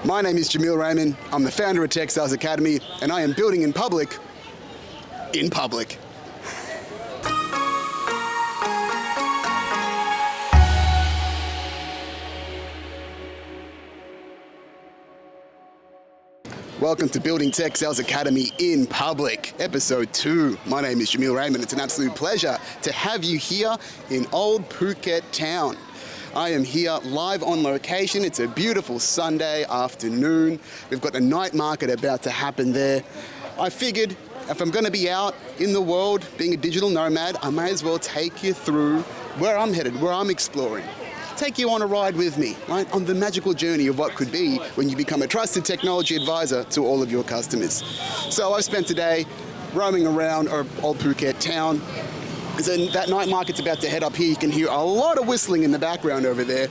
My name is Jameel Raymond. I'm the founder of Tech Sales Academy, and I am building in public. Welcome to Building Tech Sales Academy in Public, Episode 2. My name is Jameel Raymond. It's an absolute pleasure to have you here in Old Phuket Town. I am here live on location. It's a beautiful Sunday afternoon. We've got a night market about to happen there. I figured if I'm going to be out in the world being a digital nomad, I may as well take you through where I'm headed, where I'm exploring. Take you on a ride with me, right, on the magical journey of what could be when you become a trusted technology advisor to all of your customers. So I've spent today roaming around Old Phuket Town. So that night market's about to head up here. You can hear a lot of whistling in the background over there.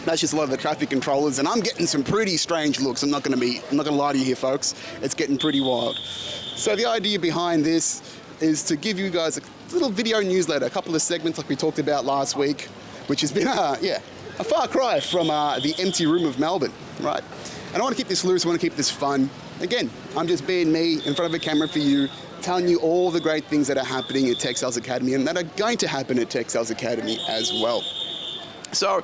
That's just a lot of the traffic controllers, and I'm getting some pretty strange looks. I'm not going to lie to you here, folks. It's getting pretty wild. So the idea behind this is to give you guys a little video newsletter, a couple of segments like we talked about last week, which has been a far cry from the empty room of Melbourne, right? And I want to keep this loose, I want to keep this fun. Again, I'm just being me in front of a camera for you, telling you all the great things that are happening at Tech Sales Academy and that are going to happen at Tech Sales Academy as well. So,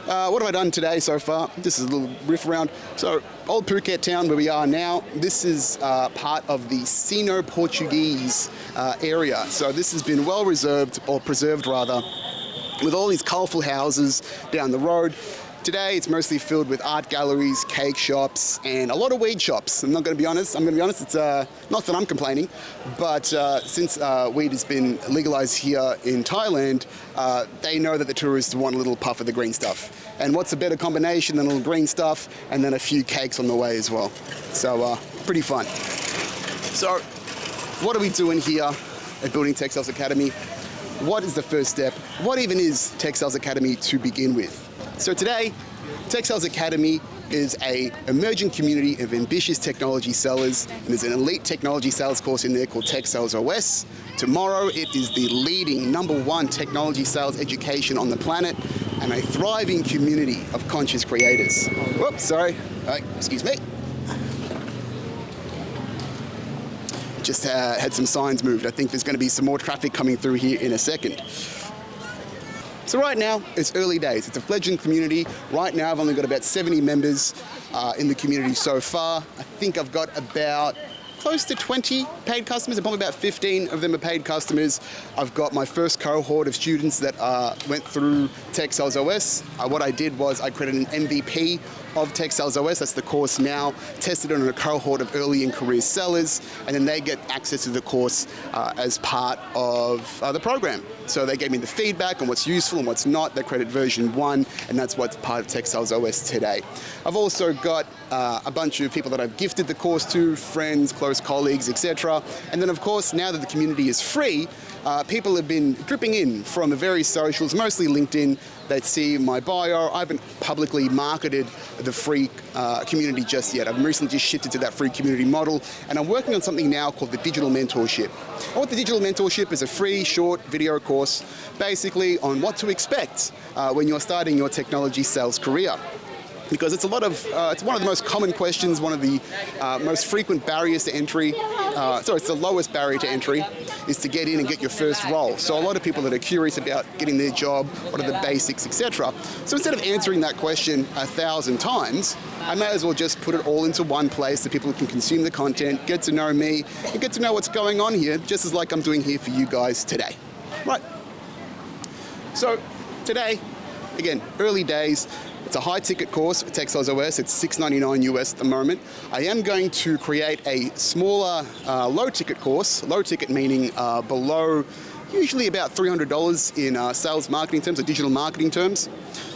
what have I done today so far? This is a little riff around. So, Old Phuket Town, where we are now, this is part of the Sino-Portuguese area. So this has been well reserved, or preserved rather, with all these colourful houses down the road. Today it's mostly filled with art galleries, cake shops, and a lot of weed shops. I'm going to be honest, it's not that I'm complaining, but since weed has been legalised here in Thailand, they know that the tourists want a little puff of the green stuff. And what's a better combination than a little green stuff and then a few cakes on the way as well. So pretty fun. So what are we doing here at Building Tech Sales Academy? What is the first step? What even is Tech Sales Academy to begin with? So today, Tech Sales Academy is an emerging community of ambitious technology sellers, and there's an elite technology sales course in there called Tech Sales OS. Tomorrow, it is the leading #1 technology sales education on the planet, and a thriving community of conscious creators. Whoops, sorry. Excuse me. Just had some signs moved. I think there's going to be some more traffic coming through here in a second. So right now, it's early days. It's a fledgling community. Right now, I've only got about 70 members in the community so far. I think I've got about close to 20 paid customers, and probably about 15 of them are paid customers. I've got my first cohort of students that went through Tech Sales OS. What I did was I created an MVP of Tech Sales OS. That's the course now, tested on a cohort of early and career sellers, and then they get access to the course as part of the program. So they gave me the feedback on what's useful and what's not. They created version 1, and that's what's part of Tech Sales OS today. I've also got a bunch of people that I've gifted the course to, friends, close colleagues, etc. And then of course, now that the community is free, people have been dripping in from the various socials, mostly LinkedIn. They see my bio. I haven't publicly marketed the free community just yet. I've recently just shifted to that free community model, and I'm working on something now called the Digital Mentorship. And what the Digital Mentorship is, a free short video course basically on what to expect when you're starting your technology sales career. Because it's one of the most common questions, one of the most frequent barriers to entry. It's the lowest barrier to entry, is to get in and get your first role. So a lot of people that are curious about getting their job, what are the basics, etc. So instead of answering that question 1,000 times, I may as well just put it all into one place so people can consume the content, get to know me, and get to know what's going on here, just as like I'm doing here for you guys today. Right. So today, again, early days. It's a high-ticket course for Tech Sales OS. It's $699 US at the moment. I am going to create a smaller, low-ticket course. Low-ticket meaning below, usually about $300 in sales marketing terms or digital marketing terms.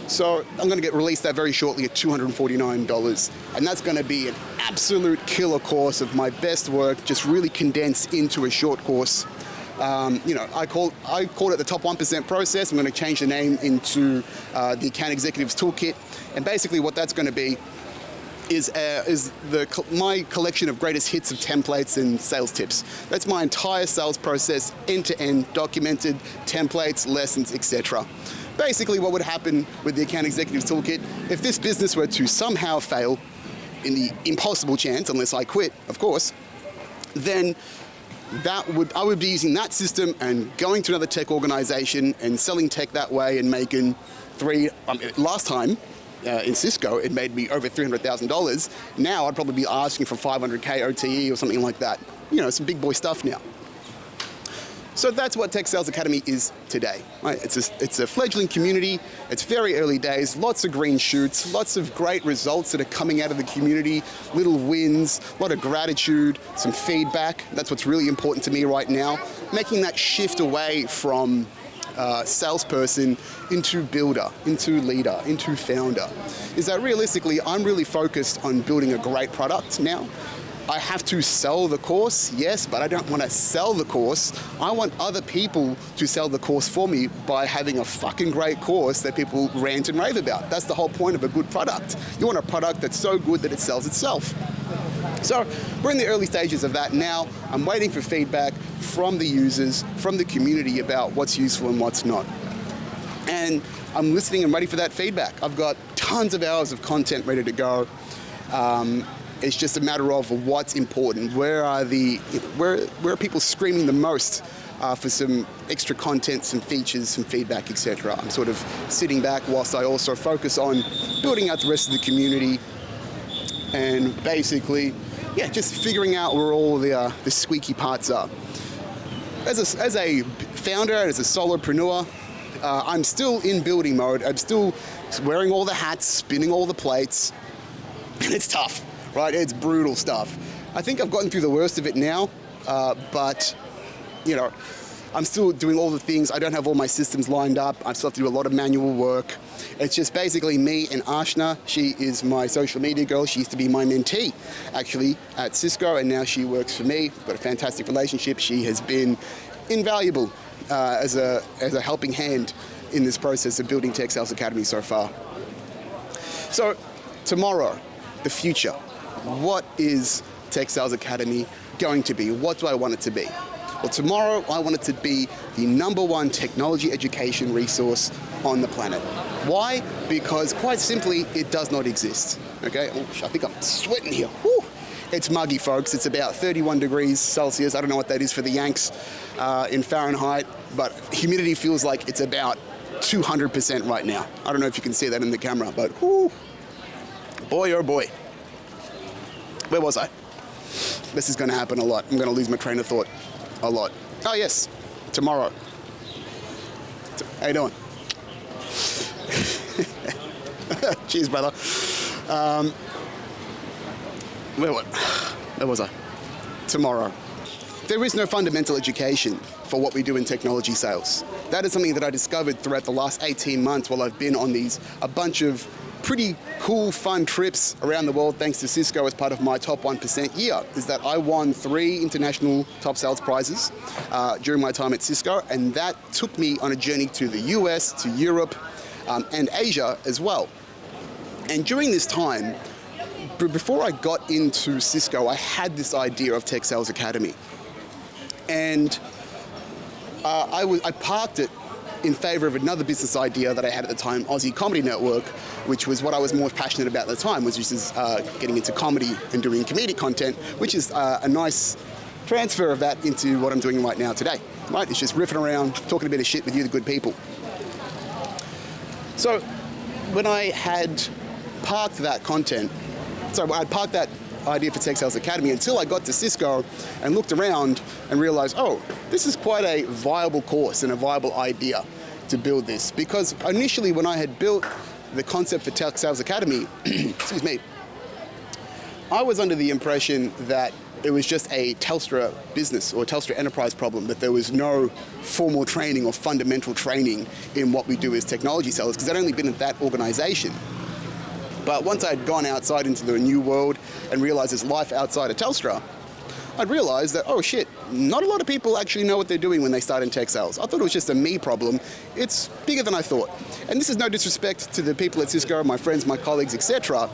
So I'm going to release that very shortly at $249, and that's going to be an absolute killer course of my best work, just really condensed into a short course. I called it the Top 1% process. I'm going to change the name into the Account Executives Toolkit, and basically what that's going to be is my collection of greatest hits of templates and sales tips. That's my entire sales process, end-to-end, documented templates, lessons, etc. Basically, what would happen with the Account Executives Toolkit, if this business were to somehow fail, in the impossible chance, unless I quit, of course, then I would be using that system and going to another tech organization and selling tech that way and making last time in Cisco, it made me over $300,000. Now I'd probably be asking for 500K OTE or something like that. You know, some big boy stuff now. So that's what Tech Sales Academy is today. Right? It's a fledgling community. It's very early days, lots of green shoots, lots of great results that are coming out of the community, little wins, a lot of gratitude, some feedback. That's what's really important to me right now. Making that shift away from salesperson into builder, into leader, into founder. Is that realistically, I'm really focused on building a great product now. I have to sell the course, yes, but I don't want to sell the course. I want other people to sell the course for me by having a fucking great course that people rant and rave about. That's the whole point of a good product. You want a product that's so good that it sells itself. So we're in the early stages of that now. I'm waiting for feedback from the users, from the community about what's useful and what's not. And I'm listening and ready for that feedback. I've got tons of hours of content ready to go. It's just a matter of what's important. Where are people screaming the most for some extra content, some features, some feedback, etc. I'm sort of sitting back whilst I also focus on building out the rest of the community and basically, just figuring out where all the squeaky parts are. As a founder, as a solopreneur, I'm still in building mode. I'm still wearing all the hats, spinning all the plates, and it's tough. Right, it's brutal stuff. I think I've gotten through the worst of it now, but you know, I'm still doing all the things. I don't have all my systems lined up. I still have to do a lot of manual work. It's just basically me and Ashna. She is my social media girl. She used to be my mentee, actually, at Cisco, and now she works for me. We've got a fantastic relationship. She has been invaluable as a helping hand in this process of building Tech Sales Academy so far. So tomorrow, the future. What is Tech Sales Academy going to be? What do I want it to be? Well, tomorrow I want it to be the #1 technology education resource on the planet. Why? Because quite simply, it does not exist. Okay? Oh, I think I'm sweating here. Woo. It's muggy, folks. It's about 31 degrees Celsius. I don't know what that is for the Yanks in Fahrenheit, but humidity feels like it's about 200% right now. I don't know if you can see that in the camera, but whoo, boy, oh boy. Where was I? This is going to happen a lot. I'm going to lose my train of thought a lot. Oh, yes. Tomorrow. How you doing? Cheers, brother. Where was I? Tomorrow. There is no fundamental education for what we do in technology sales. That is something that I discovered throughout the last 18 months while I've been on a bunch of pretty cool, fun trips around the world thanks to Cisco as part of my top 1% year, is that I won 3 international top sales prizes during my time at Cisco, and that took me on a journey to the US, to Europe, and Asia as well. And during this time, before I got into Cisco, I had this idea of Tech Sales Academy. And I parked it in favor of another business idea that I had at the time, Aussie Comedy Network, which was what I was more passionate about at the time, which is getting into comedy and doing comedic content, which is a nice transfer of that into what I'm doing right now today. Right? It's just riffing around, talking a bit of shit with you, the good people. So when I had parked that idea for Tech Sales Academy until I got to Cisco and looked around and realized, oh, this is quite a viable course and a viable idea to build this. Because initially when I had built the concept for Tech Sales Academy, excuse me, I was under the impression that it was just a Telstra business or Telstra enterprise problem, that there was no formal training or fundamental training in what we do as technology sellers, because I'd only been at that organization. But once I'd gone outside into the new world and realized there's life outside of Telstra, I'd realized that, oh shit, not a lot of people actually know what they're doing when they start in tech sales. I thought it was just a me problem. It's bigger than I thought. And this is no disrespect to the people at Cisco, my friends, my colleagues, etc.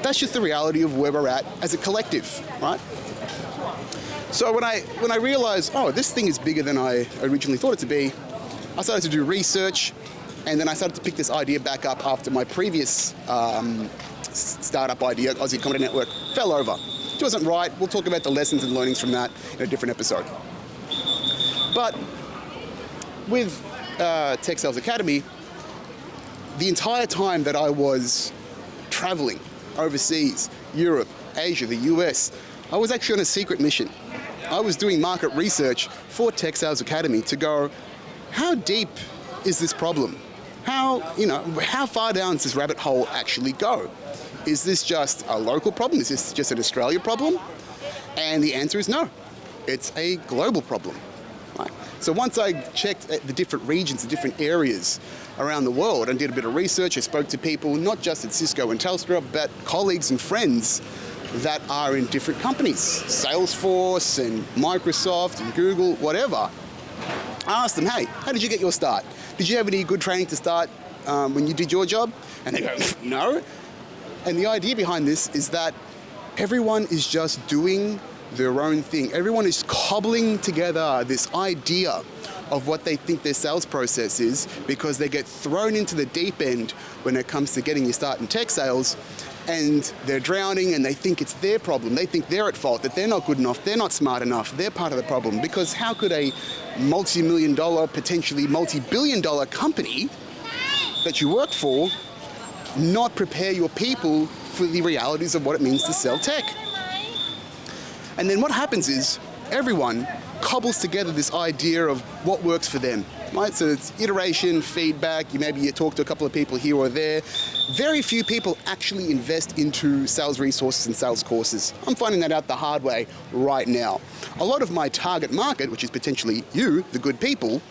That's just the reality of where we're at as a collective, right? So when I realized, oh, this thing is bigger than I originally thought it to be, I started to do research. And then I started to pick this idea back up after my previous startup idea, Aussie Comedy Network, fell over. It wasn't right. We'll talk about the lessons and learnings from that in a different episode. But with Tech Sales Academy, the entire time that I was traveling overseas, Europe, Asia, the US, I was actually on a secret mission. I was doing market research for Tech Sales Academy to go, how deep is this problem? How far down does this rabbit hole actually go? Is this just a local problem? Is this just an Australia problem? And the answer is no. It's a global problem. Right? So once I checked the different regions, the different areas around the world and did a bit of research, I spoke to people, not just at Cisco and Telstra, but colleagues and friends that are in different companies, Salesforce and Microsoft and Google, whatever. I asked them, hey, how did you get your start? Did you have any good training to start when you did your job? And they go, no. And the idea behind this is that everyone is just doing their own thing. Everyone is cobbling together this idea of what they think their sales process is because they get thrown into the deep end when it comes to getting your start in tech sales, and they're drowning and they think it's their problem. They think they're at fault, that they're not good enough, they're not smart enough, they're part of the problem. Because how could a multi-million dollar, potentially multi-billion dollar company that you work for not prepare your people for the realities of what it means to sell tech? And then what happens is everyone cobbles together this idea of what works for them, right? So it's iteration, feedback, maybe you talk to a couple of people here or there. Very few people actually invest into sales resources and sales courses. I'm finding that out the hard way right now. A lot of my target market, which is potentially you, the good people,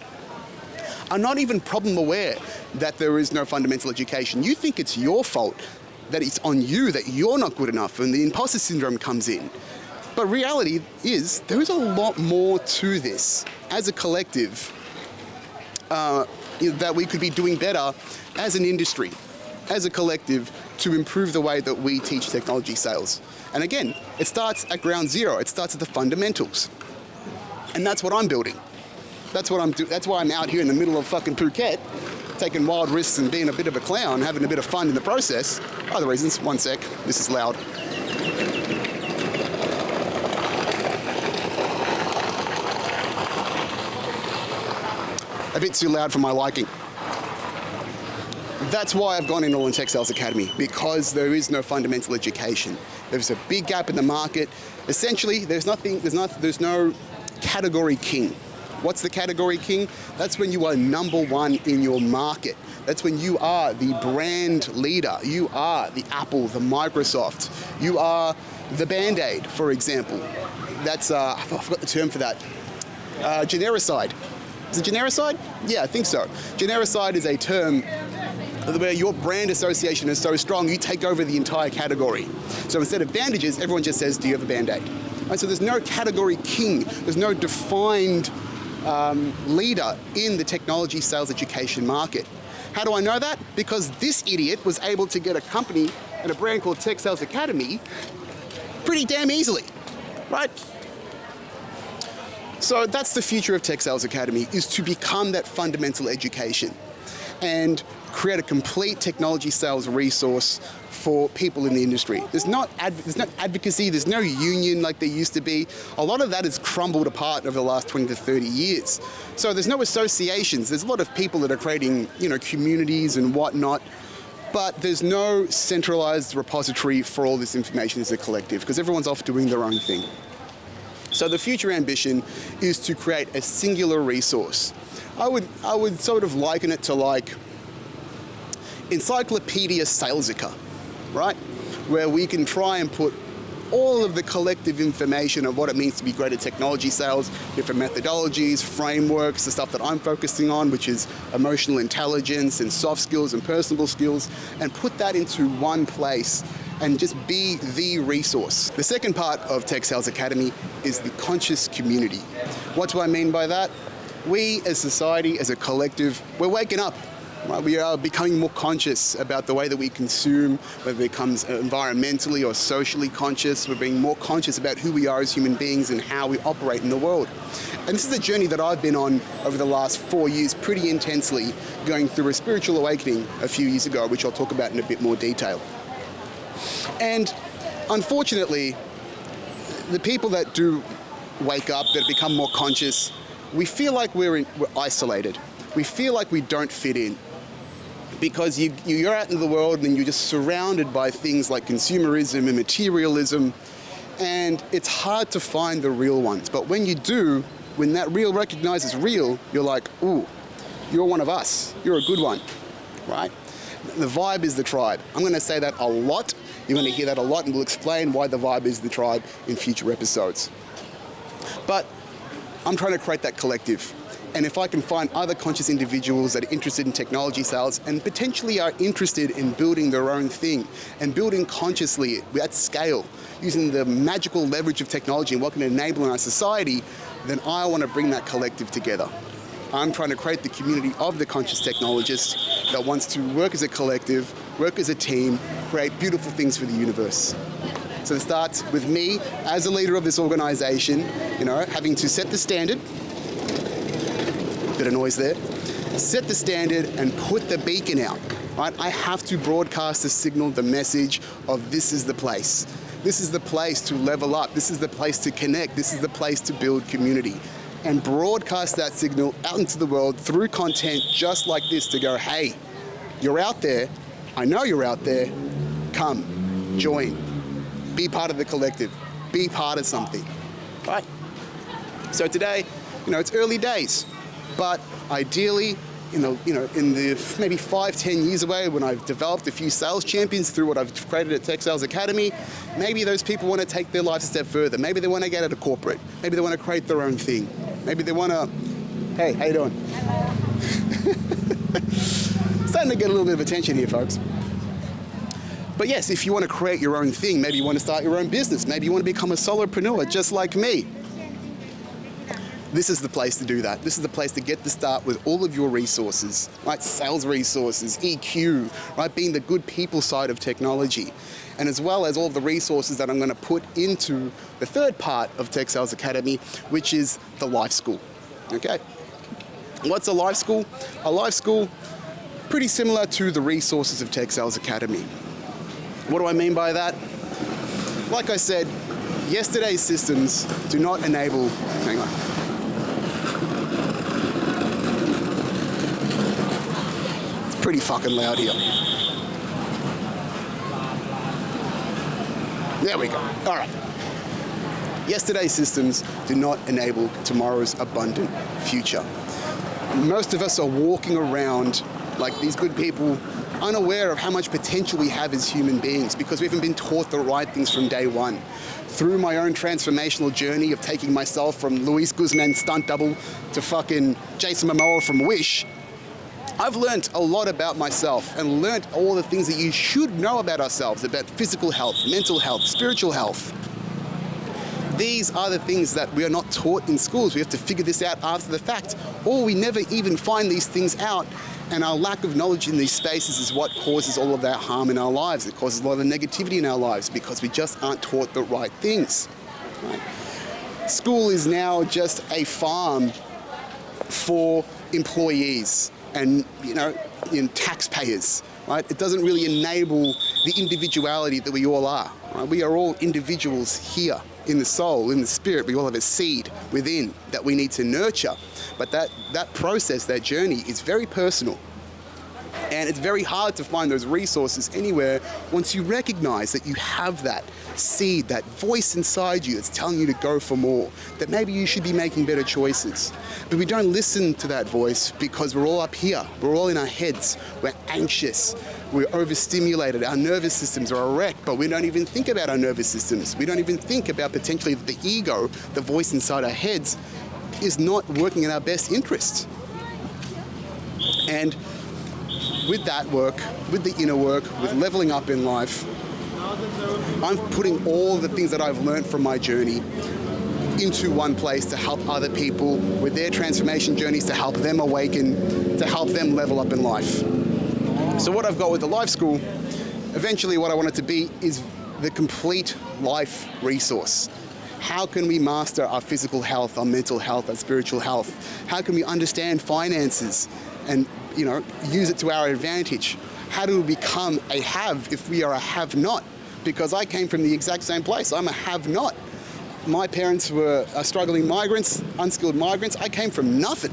are not even problem aware that there is no fundamental education. You think it's your fault, that it's on you, that you're not good enough, and the imposter syndrome comes in. But reality is, there is a lot more to this as a collective that we could be doing better as an industry, as a collective, to improve the way that we teach technology sales. And again, it starts at ground zero. It starts at the fundamentals. And that's what I'm building. That's what I'm doing. That's why I'm out here in the middle of fucking Phuket, taking wild risks and being a bit of a clown, having a bit of fun in the process. Other reasons, one sec, this is loud. A bit too loud for my liking. That's why I've gone in all in Tech Sales Academy, because there is no fundamental education. There's a big gap in the market. Essentially, there's no category king. What's the category king? That's when you are number one in your market. That's when you are the brand leader. You are the Apple, the Microsoft. You are the Band-Aid, for example. That's, I forgot the term for that. Genericide. Is it genericide? Yeah, I think so. Genericide is a term where your brand association is so strong, you take over the entire category. So instead of bandages, everyone just says, do you have a Band-Aid? Right, so there's no category king. There's no defined leader in the technology sales education market. How do I know that? Because this idiot was able to get a company and a brand called Tech Sales Academy pretty damn easily, right? So that's the future of Tech Sales Academy, is to become that fundamental education and create a complete technology sales resource for people in the industry. There's no advocacy, there's no union like there used to be. A lot of that has crumbled apart over the last 20 to 30 years. So there's no associations. There's a lot of people that are creating, communities and whatnot, but there's no centralized repository for all this information as a collective, because everyone's off doing their own thing. So the future ambition is to create a singular resource. I would sort of liken it to like Encyclopedia Salesica, right? Where we can try and put all of the collective information of what it means to be great at technology sales, different methodologies, frameworks, the stuff that I'm focusing on, which is emotional intelligence and soft skills and personable skills, and put that into one place and just be the resource. The second part of Tech Sales Academy is the conscious community. What do I mean by that? We as society, as a collective, we're waking up. Right? We are becoming more conscious about the way that we consume, whether it becomes environmentally or socially conscious. We're being more conscious about who we are as human beings and how we operate in the world. And this is a journey that I've been on over the last 4 years pretty intensely, going through a spiritual awakening a few years ago, which I'll talk about in a bit more detail. And unfortunately, the people that do wake up, that become more conscious, we feel like we're isolated. We feel like we don't fit in. Because you're out in the world and you're just surrounded by things like consumerism and materialism, and it's hard to find the real ones. But when you do, when that real recognizes real, you're like, ooh, you're one of us. You're a good one, right? The vibe is the tribe. I'm going to say that a lot. You're going to hear that a lot, and we'll explain why the vibe is the tribe in future episodes. But I'm trying to create that collective. And if I can find other conscious individuals that are interested in technology sales and potentially are interested in building their own thing and building consciously at scale, using the magical leverage of technology and what can enable in our society, then I want to bring that collective together. I'm trying to create the community of the conscious technologist that wants to work as a collective, work as a team, create beautiful things for the universe. So it starts with me as a leader of this organization, having to set the standard. Bit of noise there. Set the standard and put the beacon out, right? I have to broadcast the signal, the message of this is the place. This is the place to level up. This is the place to connect. This is the place to build community. And broadcast that signal out into the world through content just like this to go, hey, you're out there. I know you're out there. Come, join, be part of the collective, be part of something, right? So today, it's early days, but ideally, in the maybe 5-10 years away, when I've developed a few sales champions through what I've created at Tech Sales Academy, maybe those people want to take their lives a step further. Maybe they want to get out of corporate. Maybe they want to create their own thing. Maybe they want to, hey, how you doing? Starting to get a little bit of attention here, folks. But yes, if you want to create your own thing, maybe you want to start your own business, maybe you want to become a solopreneur just like me. This is the place to do that. This is the place to get the start with all of your resources, right? Sales resources, EQ, right? Being the good people side of technology. And as well as all of the resources that I'm going to put into the third part of Tech Sales Academy, which is the life school, okay? What's a life school? A life school, pretty similar to the resources of Tech Sales Academy. What do I mean by that? Like I said, yesterday's systems do not enable, hang on. Pretty fucking loud here. There we go. All right. Yesterday's systems do not enable tomorrow's abundant future. Most of us are walking around like these good people, unaware of how much potential we have as human beings because we haven't been taught the right things from day one. Through my own transformational journey of taking myself from Luis Guzman stunt double to fucking Jason Momoa from Wish, I've learned a lot about myself and learned all the things that you should know about ourselves, about physical health, mental health, spiritual health. These are the things that we are not taught in schools. We have to figure this out after the fact, or we never even find these things out, and our lack of knowledge in these spaces is what causes all of that harm in our lives. It causes a lot of negativity in our lives because we just aren't taught the right things. Right? School is now just a farm for employees and taxpayers, right? It doesn't really enable the individuality that we all are. Right? We are all individuals here in the soul, in the spirit. We all have a seed within that we need to nurture. But that process, that journey is very personal. And it's very hard to find those resources anywhere once you recognize that you have that seed, that voice inside you that's telling you to go for more, that maybe you should be making better choices. But we don't listen to that voice because we're all up here. We're all in our heads. We're anxious. We're overstimulated. Our nervous systems are a wreck, but we don't even think about our nervous systems. We don't even think about potentially the ego, the voice inside our heads, is not working in our best interest. And with that work, with the inner work, with leveling up in life, I'm putting all the things that I've learned from my journey into one place to help other people with their transformation journeys, to help them awaken, to help them level up in life. So what I've got with the life school, eventually what I want it to be is the complete life resource. How can we master our physical health, our mental health, our spiritual health? How can we understand finances and use it to our advantage? How do we become a have if we are a have-not? because I came from the exact same place. I'm a have-not. My parents were struggling migrants, unskilled migrants. I came from nothing.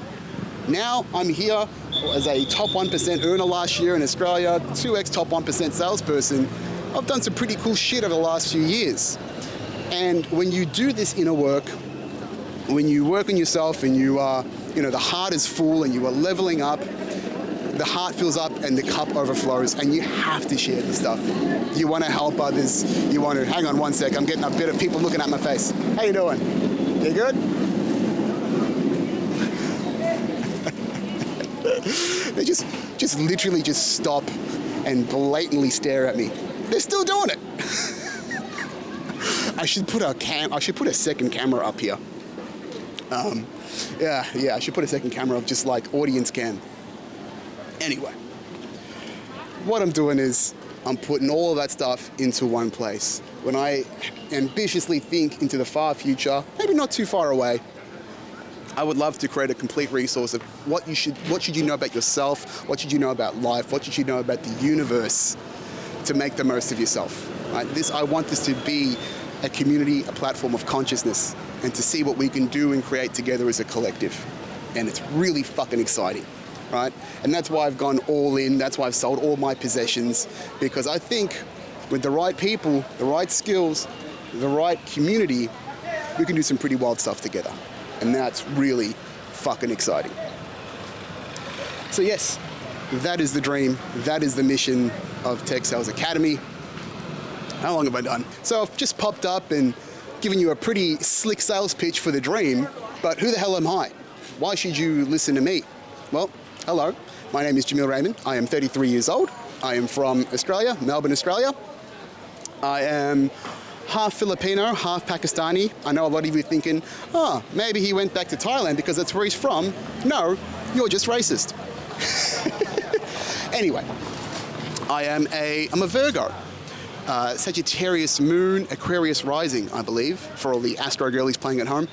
Now I'm here as a top 1% earner last year in Australia, 2x top 1% salesperson. I've done some pretty cool shit over the last few years. And when you do this inner work, when you work on yourself and you are, the heart is full and you are leveling up, the heart fills up and the cup overflows, and you have to share this stuff. You want to help others. You want to, hang on one sec, I'm getting a bit of people looking at my face. How you doing? You good? They just literally just stop and blatantly stare at me. They're still doing it. I should put a second camera up here. I should put a second camera up, just like audience cam. Anyway, what I'm doing is I'm putting all of that stuff into one place. When I ambitiously think into the far future, maybe not too far away, I would love to create a complete resource of what should you know about yourself, what should you know about life, what should you know about the universe to make the most of yourself. Right? I want this to be a community, a platform of consciousness, and to see what we can do and create together as a collective. And it's really fucking exciting, right? And that's why I've gone all in. That's why I've sold all my possessions, because I think with the right people, the right skills, the right community, we can do some pretty wild stuff together. And that's really fucking exciting. So yes, that is the dream. That is the mission of Tech Sales Academy. How long have I done? So I've just popped up and given you a pretty slick sales pitch for the dream, but who the hell am I? Why should you listen to me? Well, hello, my name is Jameel Raymond. I am 33 years old. I am from Australia, Melbourne, Australia. I am half Filipino, half Pakistani. I know a lot of you are thinking, maybe he went back to Thailand because that's where he's from. No, you're just racist. Anyway, I'm a Virgo. Sagittarius moon, Aquarius rising, I believe, for all the Astro girlies playing at home.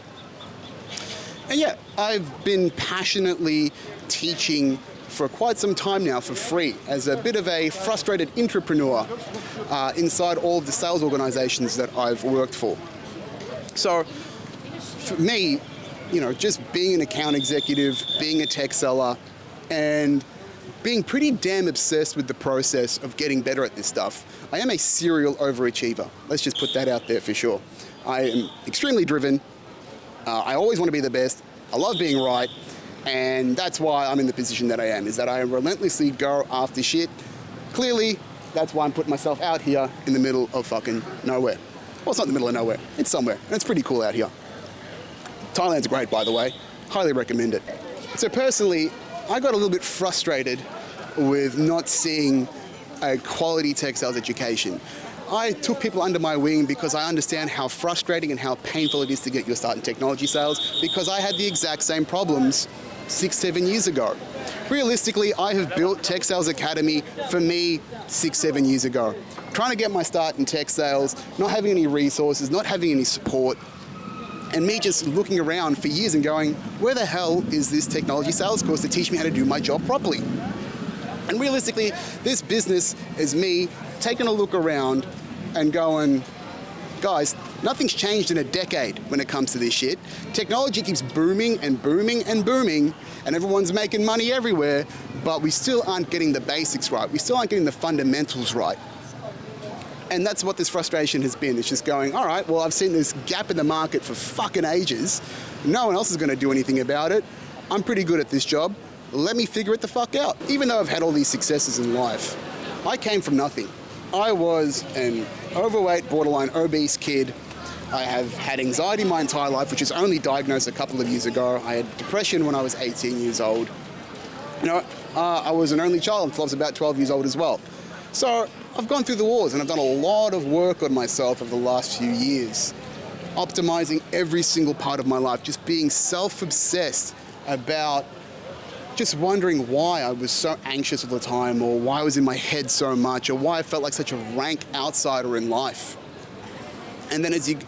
And yeah, I've been passionately teaching for quite some time now for free as a bit of a frustrated entrepreneur inside all of the sales organizations that I've worked for. So for me, just being an account executive, being a tech seller, and being pretty damn obsessed with the process of getting better at this stuff, I am a serial overachiever. Let's just put that out there for sure. I am extremely driven. I always want to be the best. I love being right. And that's why I'm in the position that I am, is that I relentlessly go after shit. Clearly, that's why I'm putting myself out here in the middle of fucking nowhere. Well, it's not in the middle of nowhere. It's somewhere. And it's pretty cool out here. Thailand's great, by the way. Highly recommend it. So personally, I got a little bit frustrated with not seeing a quality tech sales education. I took people under my wing because I understand how frustrating and how painful it is to get your start in technology sales, because I had the exact same problems 6-7 years ago. Realistically, I have built Tech Sales Academy for me 6-7 years ago. Trying to get my start in tech sales, not having any resources, not having any support, and me just looking around for years and going, where the hell is this technology sales course to teach me how to do my job properly? And realistically, this business is me taking a look around and going, guys, nothing's changed in a decade when it comes to this shit. Technology keeps booming and booming and booming, and everyone's making money everywhere, but we still aren't getting the basics right. We still aren't getting the fundamentals right. And that's what this frustration has been. It's just going, all right, well, I've seen this gap in the market for fucking ages. No one else is going to do anything about it. I'm pretty good at this job. Let me figure it the fuck out. Even though I've had all these successes in life, I came from nothing. I was an overweight, borderline obese kid. I have had anxiety my entire life, which was only diagnosed a couple of years ago. I had depression when I was 18 years old. I was an only child until I was about 12 years old as well. So I've gone through the wars, and I've done a lot of work on myself over the last few years, optimizing every single part of my life, just being self-obsessed about just wondering why I was so anxious all the time, or why I was in my head so much, or why I felt like such a rank outsider in life. And then as you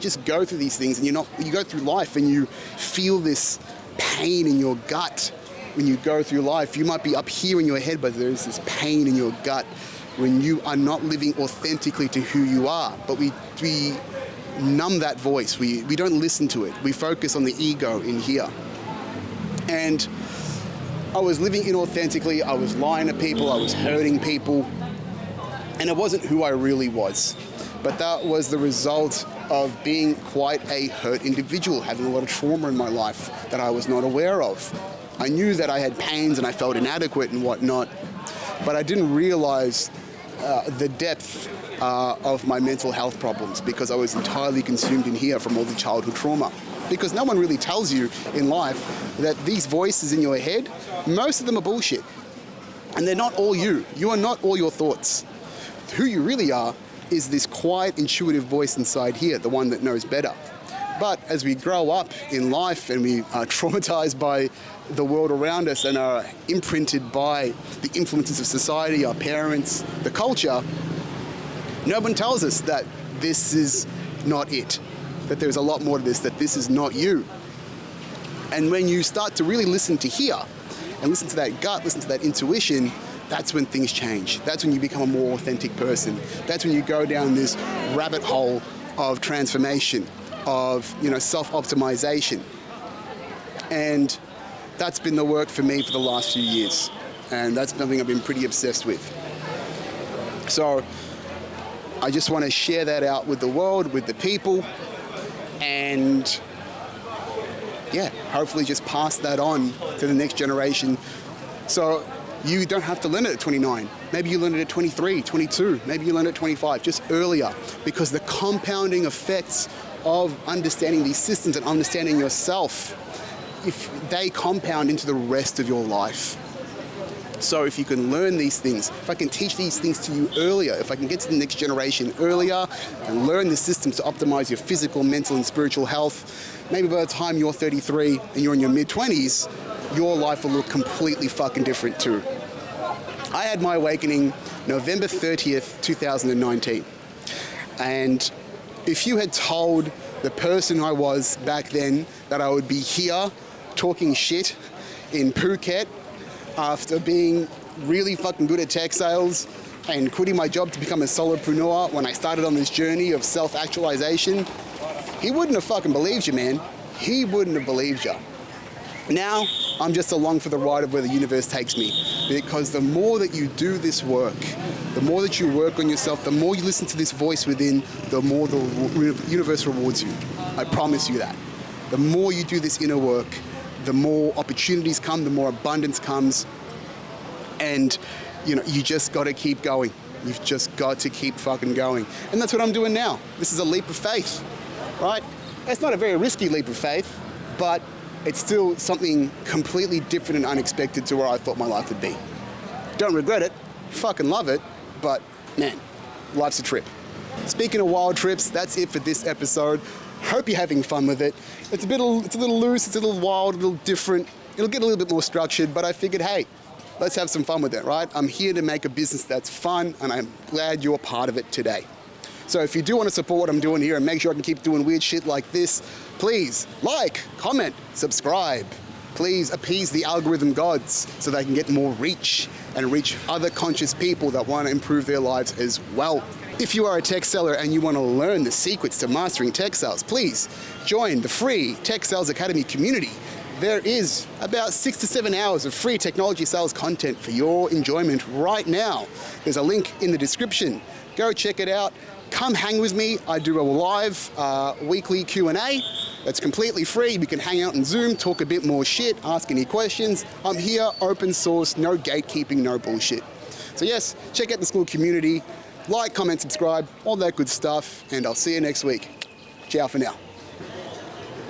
just go through these things, and you go through life and you feel this pain in your gut. When you go through life, you might be up here in your head, but there's this pain in your gut. when you are not living authentically to who you are. But we numb that voice. We don't listen to it. We focus on the ego in here. And I was living inauthentically. I was lying to people. I was hurting people. And it wasn't who I really was. But that was the result of being quite a hurt individual, having a lot of trauma in my life that I was not aware of. I knew that I had pains and I felt inadequate and whatnot, but I didn't realize the depth of my mental health problems because I was entirely consumed in here from all the childhood trauma. Because no one really tells you in life that these voices in your head, most of them are bullshit. And they're not all you. You are not all your thoughts. Who you really are is this quiet, intuitive voice inside here, the one that knows better. But as we grow up in life and we are traumatized by the world around us and are imprinted by the influences of society, our parents, the culture, no one tells us that this is not it, that there's a lot more to this, that this is not you. And when you start to really listen to here and listen to that gut, listen to that intuition, that's when things change. That's when you become a more authentic person. That's when you go down this rabbit hole of transformation, of self-optimization. And that's been the work for me for the last few years. And that's something I've been pretty obsessed with. So I just want to share that out with the world, with the people, and yeah, hopefully just pass that on to the next generation. So you don't have to learn it at 29. Maybe you learn it at 23, 22. Maybe you learn it at 25, just earlier, because the compounding effects of understanding these systems and understanding yourself, if they compound into the rest of your life. So if you can learn these things, if I can teach these things to you earlier, if I can get to the next generation earlier and learn the systems to optimize your physical, mental, and spiritual health, maybe by the time you're 33 and you're in your mid-20s, your life will look completely fucking different too. I had my awakening November 30th, 2019. And if you had told the person I was back then that I would be here talking shit in Phuket after being really fucking good at tech sales and quitting my job to become a solopreneur when I started on this journey of self-actualization, he wouldn't have fucking believed you, man. He wouldn't have believed you. Now, I'm just along for the ride of where the universe takes me, because the more that you do this work, the more that you work on yourself, the more you listen to this voice within, the more the universe rewards you. I promise you that. The more you do this inner work, the more opportunities come, the more abundance comes, and you just got to keep going. You've just got to keep fucking going. And that's what I'm doing now. This is a leap of faith, right? It's not a very risky leap of faith, but it's still something completely different and unexpected to where I thought my life would be. Don't regret it, fucking love it, but man, life's a trip. Speaking of wild trips, that's it for this episode. Hope you're having fun with it. It's a little loose, it's a little wild, a little different. It'll get a little bit more structured, but I figured, hey, let's have some fun with it, right? I'm here to make a business that's fun, and I'm glad you're part of it today. So if you do want to support what I'm doing here and make sure I can keep doing weird shit like this, please like, comment, subscribe. Please appease the algorithm gods so they can get more reach and reach other conscious people that want to improve their lives as well. If you are a tech seller and you want to learn the secrets to mastering tech sales, please join the free Tech Sales Academy community. There is about 6 to 7 hours of free technology sales content for your enjoyment right now. There's a link in the description. Go check it out. Come hang with me. I do a live weekly Q&A. That's completely free. We can hang out in Zoom, talk a bit more shit, ask any questions. I'm here, open source, no gatekeeping, no bullshit. So yes, check out the school community. Like, comment, subscribe, all that good stuff. And I'll see you next week. Ciao for now.